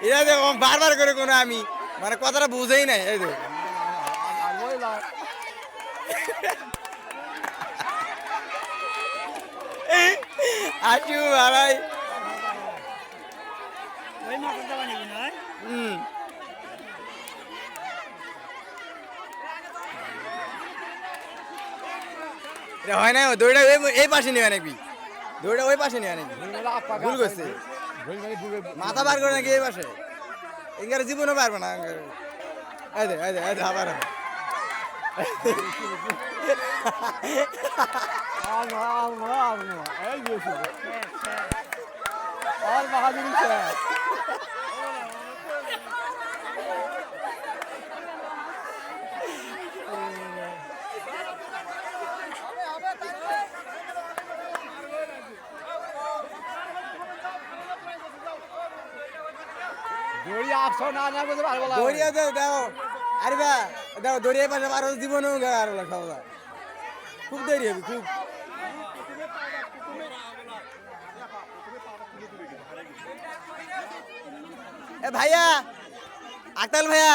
এরা দেখো বারবার করে কোনো আমি মানে কথাটা বুঝেই নাই এই তো আচু ভাই হয় না দৌড়া এই পাশে নেওয়া নাকি দৌড়া ওই পাশে নেওয়া নাকি ভুল করছে মাথা বার করে নাকি এই পাশে এঙ্গারে জীবনও পারবে না আবার দৌড়িয়া দাও দাও আরে বা দাও দৌড়িয়ে পাশে আরো জীবনও আর সবাই খুব দেরি হবে খুব এ ভাইয়া আক্তাল ভাইয়া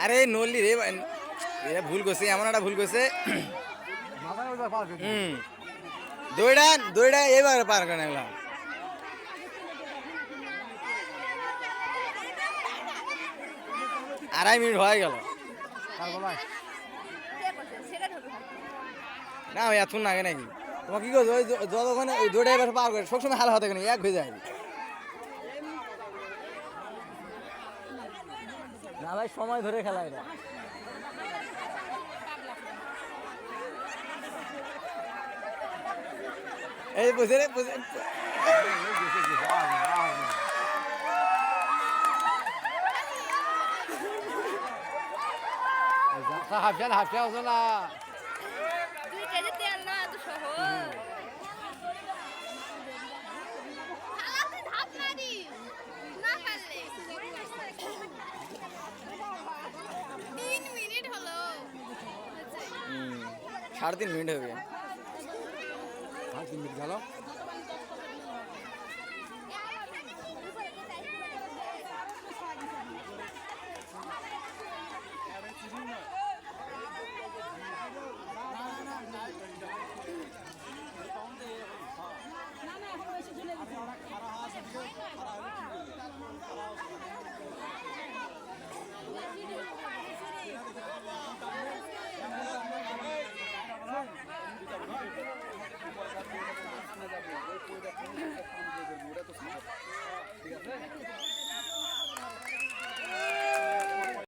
আরে নলি রে ভুল করছে এমন একটা ভুল করছে দৌড়া দৌড়া এবার পার করে নিলাম আড়াই মিনিট হয়ে গেল না ওই এত লাগে নাকি তোমার কি করছো ওই যতক্ষণ ওই দৌড়ে এবার পার করে সবসময় হাল হতে এক হয়ে যায় না ভাই সময় ধরে খেলা এটা এই বুঝে রে বুঝে হাফিয়া হতো না সাড়ে 3 মিনিট হবে 3 মিনিট গেল